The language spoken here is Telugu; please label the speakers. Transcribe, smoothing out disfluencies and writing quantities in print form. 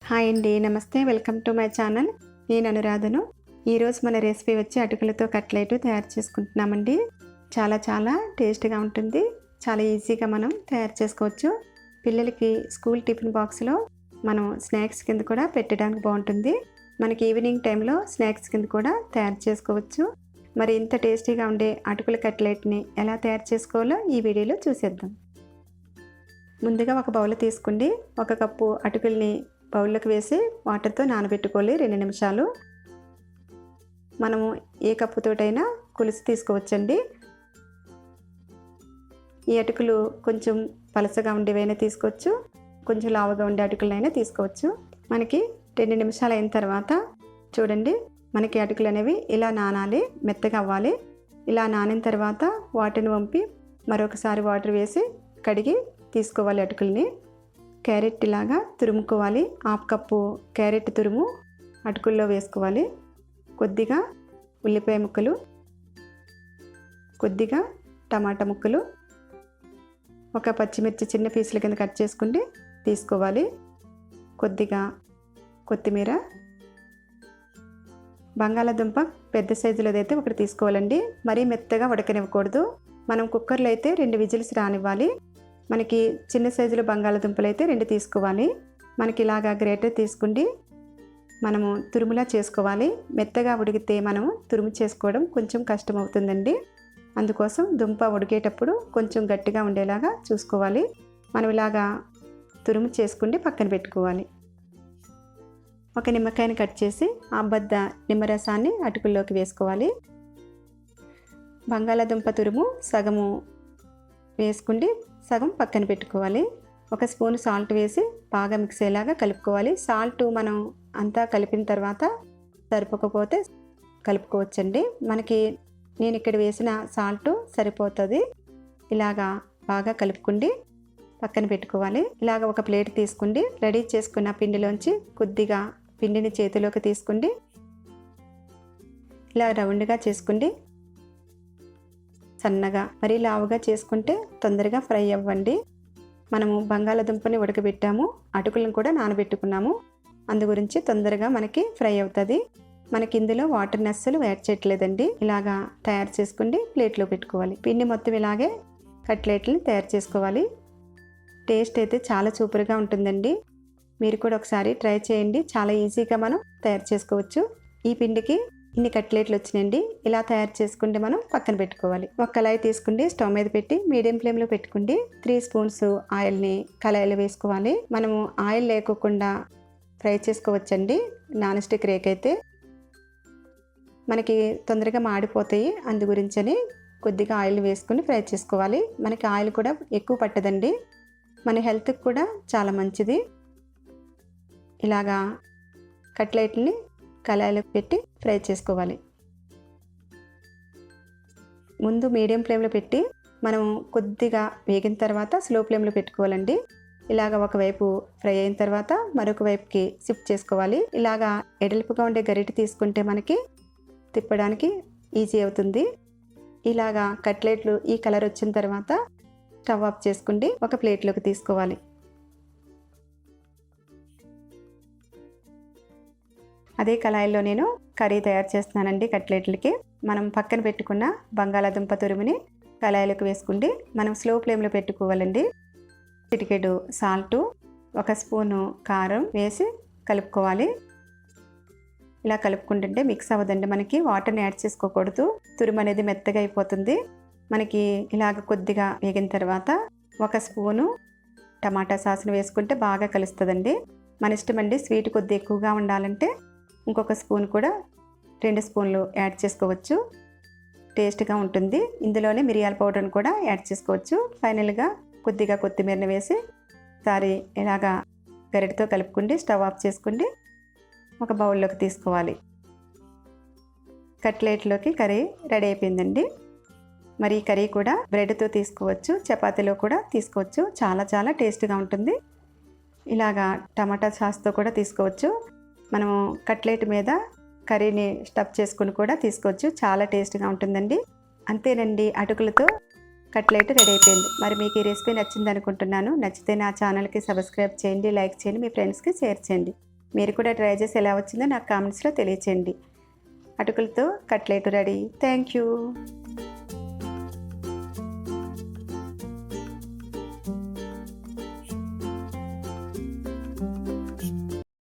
Speaker 1: హాయ్ అండి, నమస్తే. Welcome to my channel. నేను అనురాధను. ఈరోజు మన రెసిపీ వచ్చి అటుకులతో కట్లెట్ తయారు చేసుకుంటున్నామండి. చాలా టేస్ట్గా ఉంటుంది. చాలా ఈజీగా మనం తయారు చేసుకోవచ్చు. పిల్లలకి స్కూల్ టిఫిన్ బాక్స్లో మనం స్నాక్స్ కింద కూడా పెట్టడానికి బాగుంటుంది. మనకి ఈవినింగ్ టైంలో స్నాక్స్ కింద కూడా తయారు చేసుకోవచ్చు. మరి ఇంత టేస్టీగా ఉండే అటుకుల కట్లెట్ని ఎలా తయారు చేసుకోవాలో ఈ వీడియోలో చూసేద్దాం. ముందుగా ఒక బౌల్ తీసుకోండి. 1 కప్పు అటుకుల్ని బౌల్లోకి వేసి వాటర్తో నానబెట్టుకోవాలి 2 నిమిషాలు. మనము ఏ కప్పుతోటైనా కొలిసి తీసుకోవచ్చండి. ఈ అటుకులు కొంచెం పలసగా ఉండేవైనా తీసుకోవచ్చు, కొంచెం లావుగా ఉండే అటుకులైనా తీసుకోవచ్చు. మనకి 2 నిమిషాలు అయిన తర్వాత చూడండి, మనకి అటుకులు అనేవి ఇలా నానాలి, మెత్తగా అవ్వాలి. ఇలా నానిన తర్వాత వాటర్ని వంపి మరొకసారి వాటర్ వేసి కడిగి తీసుకోవాలి అటుకుల్ని. క్యారెట్ ఇలాగా తురుముకోవాలి. 1/2 కప్పు క్యారెట్ తురుము అటుకుల్లో వేసుకోవాలి. కొద్దిగా ఉల్లిపాయ ముక్కలు, కొద్దిగా టమాటా ముక్కలు, ఒక పచ్చిమిర్చి చిన్న పీసుల కింద కట్ చేసుకుంటే తీసుకోవాలి. కొద్దిగా కొత్తిమీర, బంగాళాదుంప పెద్ద సైజులోదైతే ఒకటి తీసుకోవాలండి. మరీ మెత్తగా ఉడకనివ్వకూడదు. మనం కుక్కర్లో అయితే 2 విజిల్స్ రానివ్వాలి. మనకి చిన్న సైజులో బంగాళాదుంపలు అయితే 2 తీసుకోవాలి. మనకి ఇలాగా గ్రేటర్ తీసుకుండి మనము తురుములా చేసుకోవాలి. మెత్తగా ఉడికితే మనం తురుము చేసుకోవడం కొంచెం కష్టం అవుతుందండి. అందుకోసం దుంప ఉడికేటప్పుడు కొంచెం గట్టిగా ఉండేలాగా చూసుకోవాలి. మనం ఇలాగా తురుము చేసుకుండి పక్కన పెట్టుకోవాలి. ఒక నిమ్మకాయని కట్ చేసి ఆ బద్ద నిమ్మరసాన్ని అటుకుల్లోకి వేసుకోవాలి. బంగాళాదుంప తురుము సగము వేసుకుండి సగం పక్కన పెట్టుకోవాలి. 1 స్పూన్ సాల్ట్ వేసి బాగా మిక్స్ అయ్యేలాగా కలుపుకోవాలి. సాల్ట్ మనం అంతా కలిపిన తర్వాత సరిపోకపోతే కలుపుకోవచ్చండి. నేను ఇక్కడ వేసిన సాల్ట్ సరిపోతుంది. ఇలాగా బాగా కలుపుకుండి పక్కన పెట్టుకోవాలి. ఇలాగ ఒక ప్లేట్ తీసుకుండి రెడీ చేసుకున్న పిండిలోంచి కొద్దిగా పిండిని చేతిలోకి తీసుకుండి ఇలా రౌండ్గా చేసుకుండి సన్నగా, మరీ లావుగా చేసుకుంటే తొందరగా ఫ్రై అవ్వండి. మనము బంగాళాదుంపని ఉడకబెట్టాము, అటుకులను కూడా నానబెట్టుకున్నాము. అందు గురించి తొందరగా మనకి ఫ్రై అవుతుంది. మనకి ఇందులో వాటర్ని అస్సలు యాడ్ చేయట్లేదండి. ఇలాగా తయారు చేసుకుండి ప్లేట్లో పెట్టుకోవాలి. పిండి మొత్తం ఇలాగే కట్లెట్లని తయారు చేసుకోవాలి. టేస్ట్ అయితే చాలా సూపర్గా ఉంటుందండి. మీరు కూడా ఒకసారి ట్రై చేయండి. చాలా ఈజీగా మనం తయారు చేసుకోవచ్చు. ఈ పిండికి ఇన్ని కట్లెట్లు వచ్చినాయండి. ఇలా తయారు చేసుకుంటే మనం పక్కన పెట్టుకోవాలి. ఒక కళాయి తీసుకుండి స్టవ్ మీద పెట్టి మీడియం ఫ్లేమ్లో పెట్టుకుండి 3 స్పూన్స్ ఆయిల్ని కళాయిలో వేసుకోవాలి. మనము ఆయిల్ లేకోకుండా ఫ్రై చేసుకోవచ్చండి. నాన్ స్టిక్ రేక్ అయితే మనకి తొందరగా మాడిపోతాయి. అందు గురించని కొద్దిగా ఆయిల్ వేసుకుని ఫ్రై చేసుకోవాలి. మనకి ఆయిల్ కూడా ఎక్కువ పట్టదండి. మన హెల్త్కి కూడా చాలా మంచిది. ఇలాగా కట్లెట్ని కళాయిలో పెట్టి ఫ్రై చేసుకోవాలి. ముందు మీడియం ఫ్లేమ్లో పెట్టి మనం కొద్దిగా వేగిన తర్వాత స్లో ఫ్లేమ్లో పెట్టుకోవాలండి. ఇలాగ ఒకవైపు ఫ్రై అయిన తర్వాత మరొక వైపుకి షిఫ్ట్ చేసుకోవాలి. ఇలాగా ఎడల్పుగా ఉండే గరిటె తీసుకుంటే మనకి తిప్పడానికి ఈజీ అవుతుంది. ఇలాగా కట్లెట్లు ఈ కలర్ వచ్చిన తర్వాత స్టవ్ ఆఫ్ చేసుకుండి ఒక ప్లేట్లోకి తీసుకోవాలి. అదే కళాయిలో నేను కర్రీ తయారు చేస్తున్నానండి. కట్లెట్లకి మనం పక్కన పెట్టుకున్న బంగాళాదుంప తురుముని కళాయిలోకి వేసుకుండి మనం స్లో ఫ్లేమ్లో పెట్టుకోవాలండి. చిటికెడు సాల్టు, 1 స్పూను కారం వేసి కలుపుకోవాలి. ఇలా కలుపుకుంటుంటే మిక్స్ అవ్వదండి. మనకి వాటర్ని యాడ్ చేసుకోకూడదు. తురుము అనేది మెత్తగా అయిపోతుంది. మనకి ఇలాగ కొద్దిగా వేగిన తర్వాత 1 స్పూను టమాటా సాస్ని వేసుకుంటే బాగా కలుస్తుందండి. మన ఇష్టం అండి. స్వీట్ కొద్దిగా ఎక్కువగా ఉండాలంటే ఇంకొక స్పూన్ కూడా 2 స్పూన్లు యాడ్ చేసుకోవచ్చు. టేస్ట్గా ఉంటుంది. ఇందులోనే మిరియాల పౌడర్ని కూడా యాడ్ చేసుకోవచ్చు. ఫైనల్గా కొద్దిగా కొత్తిమీరని వేసి ఒకసారి ఇలాగా గరిటెతో కలుపుకుండి స్టవ్ ఆఫ్ చేసుకుండి ఒక బౌల్లోకి తీసుకోవాలి. కట్లెట్లోకి కర్రీ రెడీ అయిపోయిందండి. మరి ఈ కర్రీ కూడా బ్రెడ్తో తీసుకోవచ్చు, చపాతీలో కూడా తీసుకోవచ్చు. చాలా టేస్ట్గా ఉంటుంది. ఇలాగా టమాటా సాస్తో కూడా తీసుకోవచ్చు. మనము కట్లెట్ మీద కర్రీని స్టఫ్ చేసుకుని కూడా తీసుకోవచ్చు. చాలా టేస్ట్గా ఉంటుందండి. అంతేనండి, అటుకులతో కట్లెట్ రెడీ అయిపోయింది. మరి మీకు ఈ రెసిపీ నచ్చింది అనుకుంటున్నాను. నచ్చితే నా ఛానల్కి సబ్స్క్రైబ్ చేయండి, లైక్ చేయండి, మీ ఫ్రెండ్స్కి షేర్ చేయండి. మీరు కూడా ట్రై చేసి ఎలా వచ్చిందో నాకు కామెంట్స్లో తెలియచేయండి. అటుకులతో కట్లెట్ రెడీ. Thank you.